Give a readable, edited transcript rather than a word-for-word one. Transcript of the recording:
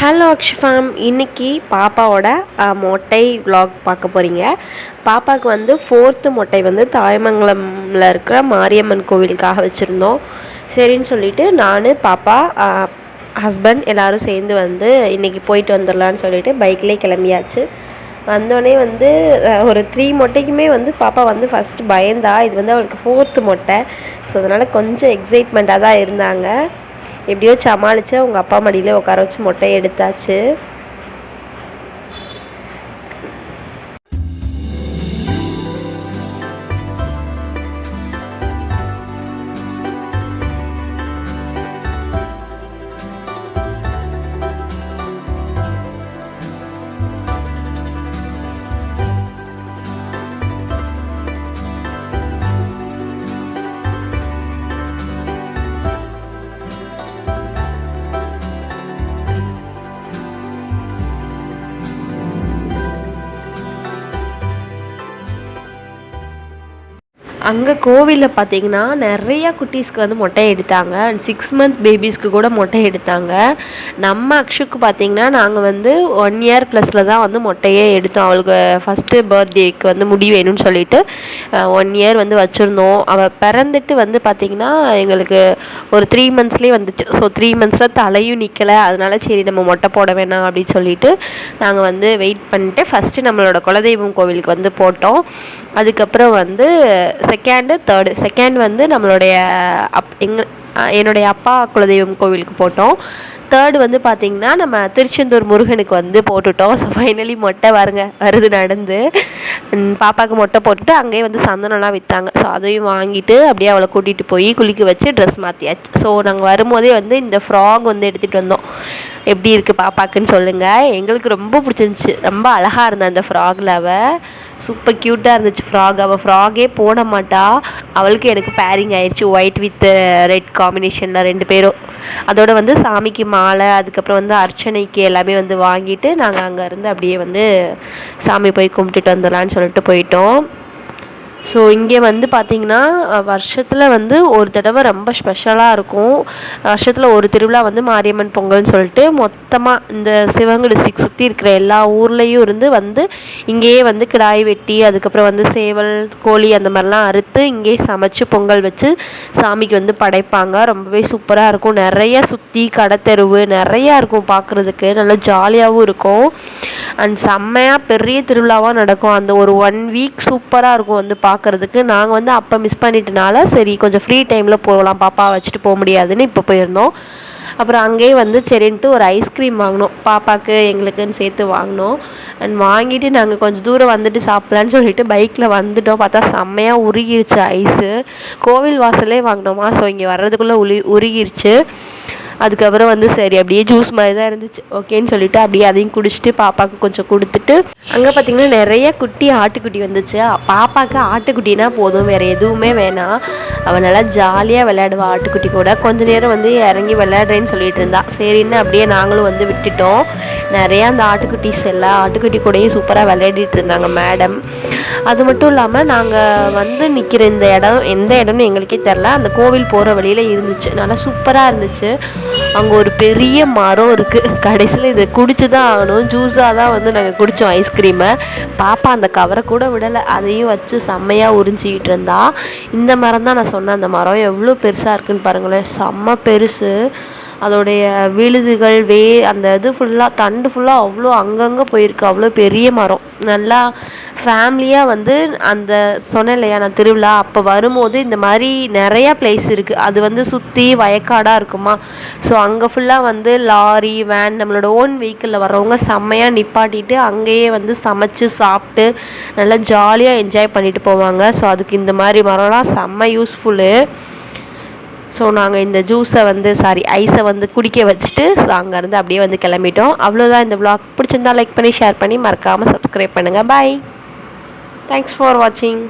Hello அக்ஷஃபாம், இன்றைக்கி பாப்பாவோட மொட்டை விலாக் பார்க்க போகிறீங்க. பாப்பாவுக்கு வந்து 4th மொட்டை வந்து தாயமங்கலமில் இருக்கிற மாரியம்மன் கோவிலுக்காக வச்சுருந்தோம். சரின்னு சொல்லிவிட்டு நான் பாப்பா ஹஸ்பண்ட் எல்லோரும் சேர்ந்து வந்து இன்றைக்கி போயிட்டு வந்துடலான்னு சொல்லிவிட்டு பைக்லேயே கிளம்பியாச்சு. வந்தோடனே வந்து ஒரு 3 மொட்டைக்குமே வந்து பாப்பா வந்து ஃபஸ்ட்டு பயந்தா. இது வந்து அவளுக்கு 4th மொட்டை. ஸோ அதனால் கொஞ்சம் எக்ஸைட்மெண்ட்டாக தான் இருந்தாங்க. எப்படியோ சமாளித்து அவங்க அப்பா மடியிலே உட்கார வச்சு மொட்டையை எடுத்தாச்சு. அங்கே கோவிலில் பார்த்திங்கன்னா நிறையா குட்டீஸ்க்கு வந்து மொட்டை எடுத்தாங்க. 6 மந்த் பேபிஸ்க்கு கூட மொட்டை எடுத்தாங்க. நம்ம அக்ஷுக்கு பார்த்திங்கன்னா நாங்கள் வந்து 1 இயர் ப்ளஸில் தான் வந்து மொட்டையே எடுத்தோம். அவளுக்கு ஃபஸ்ட்டு பர்த்டேக்கு வந்து முடி வேணும்னு சொல்லிட்டு 1 இயர் வந்து வச்சுருந்தோம். அவள் பிறந்துட்டு வந்து பார்த்திங்கன்னா எங்களுக்கு ஒரு 3 மந்த்ஸ்லேயே வந்துச்சு. ஸோ 3 மந்த்ஸில் தலையும் நிற்கலை. அதனால சரி நம்ம மொட்டை போட வேணாம் அப்படின்னு சொல்லிட்டு நாங்கள் வந்து வெயிட் பண்ணிட்டு ஃபஸ்ட்டு நம்மளோட குலதெய்வம் கோவிலுக்கு வந்து போட்டோம். அதுக்கப்புறம் வந்து செகண்ட் வந்து நம்மளுடைய என்னுடைய அப்பா குலதெய்வம் கோவிலுக்கு போட்டோம். தேர்டு வந்து பார்த்திங்கன்னா நம்ம திருச்செந்தூர் முருகனுக்கு வந்து போட்டுட்டோம். ஸோ ஃபைனலி மொட்டை வருது நடந்து பாப்பாவுக்கு மொட்டை போட்டுட்டு அங்கேயே வந்து சந்தனம்லாம் விற்றாங்க. ஸோ அதையும் வாங்கிட்டு அப்படியே அவளை கூட்டிகிட்டு போய் குளிக்க வச்சு ட்ரெஸ் மாற்றியாச்சு. ஸோ நாங்கள் வரும்போதே வந்து இந்த ஃப்ராக் வந்து எடுத்துகிட்டு வந்தோம். எப்படி இருக்குது பாப்பாக்குன்னு சொல்லுங்கள். எங்களுக்கு ரொம்ப பிடிச்சிருந்துச்சி. ரொம்ப அழகாக இருந்தா அந்த ஃப்ராகில். அவள் சூப்பர் க்யூட்டாக இருந்துச்சு ஃப்ராக். அவள் ஃப்ராகே போட மாட்டா. அவளுக்கு எனக்கு பேரிங் ஆயிடுச்சு. ஒயிட் வித் ரெட் காம்பினேஷனில் 2 பேரும். அதோடு வந்து சாமிக்கு மாலை, அதுக்கப்புறம் வந்து அர்ச்சனைக்கு எல்லாமே வந்து வாங்கிட்டு நாங்கள் அங்கேருந்து அப்படியே வந்து சாமி போய் கும்பிட்டுட்டு வந்துடலான்னு சொல்லிட்டு போயிட்டோம். ஸோ இங்கே வந்து பார்த்திங்கன்னா வருஷத்தில் வந்து ஒரு தடவை ரொம்ப ஸ்பெஷலாக இருக்கும். வருஷத்தில் ஒரு திருவிழா வந்து மாரியம்மன் பொங்கல்னு சொல்லிட்டு மொத்தமாக இந்த சிவகங்கை டிஸ்ட்ரிக்ட் சுற்றி இருக்கிற எல்லா ஊர்லேயும் வந்து இங்கேயே வந்து கிடாய் வெட்டி அதுக்கப்புறம் வந்து சேவல் கோழி அந்த மாதிரிலாம் அறுத்து இங்கேயே சமைச்சு பொங்கல் வச்சு சாமிக்கு வந்து படைப்பாங்க. ரொம்பவே சூப்பராக இருக்கும். நிறைய சுற்றி கடத்தெருவு நிறையா இருக்கும். பார்க்குறதுக்கு நல்லா ஜாலியாகவும் இருக்கும். அண்ட் செம்மையாக பெரிய திருவிழாவாக நடக்கும். அந்த ஒரு 1 வீக் சூப்பராக இருக்கும் வந்து பார்க்குறதுக்கு. நாங்கள் வந்து அப்போ மிஸ் பண்ணிட்டனால சரி கொஞ்சம் ஃப்ரீ டைமில் போகலாம், பாப்பாவை வச்சுட்டு போக முடியாதுன்னு இப்போ போயிருந்தோம். அப்புறம் அங்கேயே வந்து சரின்ட்டு ஒரு ஐஸ்கிரீம் வாங்கினோம். பாப்பாவுக்கு எங்களுக்குன்னு சேர்த்து வாங்கினோம். அண்ட் வாங்கிட்டு நாங்கள் கொஞ்சம் தூரம் வந்துட்டு சாப்பிட்லான்னு சொல்லிட்டு பைக்கில் வந்துட்டோம். பார்த்தா செம்மையாக உருகிருச்சு ஐஸு. கோவில் வாசலே வாங்கினோமா, ஸோ இங்கே வர்றதுக்குள்ளே உருகிருச்சு. அதுக்கப்புறம் வந்து சரி அப்படியே ஜூஸ் மாதிரி தான் இருந்துச்சு, ஓகேன்னு சொல்லிவிட்டு அப்படியே அதையும் குடிச்சிட்டு பாப்பாவுக்கு கொஞ்சம் கொடுத்துட்டு அங்கே பார்த்திங்கன்னா நிறைய குட்டி ஆட்டுக்குட்டி வந்துச்சு. பாப்பாவுக்கு ஆட்டுக்குட்டினா போதும், வேறு எதுவுமே வேணாம். அவள் நல்லா ஜாலியாக விளையாடுவாள் ஆட்டுக்குட்டி கூட. கொஞ்சம் நேரம் வந்து இறங்கி விளையாடுறேன்னு சொல்லிட்டு இருந்தா. சரின்னு அப்படியே நாங்களும் வந்து விட்டுட்டோம். நிறையா அந்த ஆட்டுக்குட்டிஸ் எல்லாம் ஆட்டுக்குட்டி கூடயும் சூப்பராக விளையாடிட்டு இருந்தாங்க மேடம். அது மட்டும் இல்லாமல் நாங்கள் வந்து நிற்கிற இந்த இடம் எந்த இடம்னு எங்களுக்கே தெரில. அந்த கோவில் போகிற வழியில் இருந்துச்சு. நல்லா சூப்பராக இருந்துச்சு. அங்கே ஒரு பெரிய மரம் இருக்குது. கடைசியில் இதை குடிச்சு தான் ஆகணும். ஜூஸாக தான் வந்து நாங்கள் குடித்தோம் ஐஸ்கிரீமை. பாப்பா அந்த கவரை கூட விடலை. அதையும் வச்சு செம்மையாக உறிஞ்சிக்கிட்டு இருந்தா. இந்த மரம் தான் நான் சொன்னேன். அந்த மரம் எவ்வளோ பெருசாக இருக்குதுன்னு பாருங்களேன். செம்ம பெருசு. அதோடைய விழுதுகள் அந்த இது ஃபுல்லாக தண்டு ஃபுல்லாக அவ்வளோ அங்கங்கே போயிருக்கு. அவ்வளோ பெரிய மரம். நல்லா ஃபேமிலியாக வந்து அந்த சொன்னேன் இல்லையா நான் திருவிழா அப்போ வரும்போது இந்த மாதிரி நிறையா பிளேஸ் இருக்குது. அது வந்து சுற்றி வயக்காடாக இருக்குமா. ஸோ அங்கே ஃபுல்லாக வந்து லாரி வேன் நம்மளோட ஓன் வெஹிக்கிளில் வர்றவங்க செம்மையாக நிப்பாட்டிட்டு அங்கேயே வந்து சமைச்சு சாப்பிட்டு நல்லா ஜாலியாக என்ஜாய் பண்ணிட்டு போவாங்க. ஸோ அதுக்கு இந்த மாதிரி மரம்லாம் செம்ம யூஸ்ஃபுல்லு. ஸோ நாங்கள் இந்த ஐஸை வந்து குடிக்க வச்சுட்டு அங்கேருந்து அப்படியே வந்து கிளம்பிட்டோம். அவ்வளோதான் இந்த vlog. பிடிச்சிருந்தா லைக் பண்ணி ஷேர் பண்ணி மறக்காமல் சப்ஸ்கிரைப் பண்ணுங்கள். பாய். தேங்க்ஸ் ஃபார் வாட்சிங்.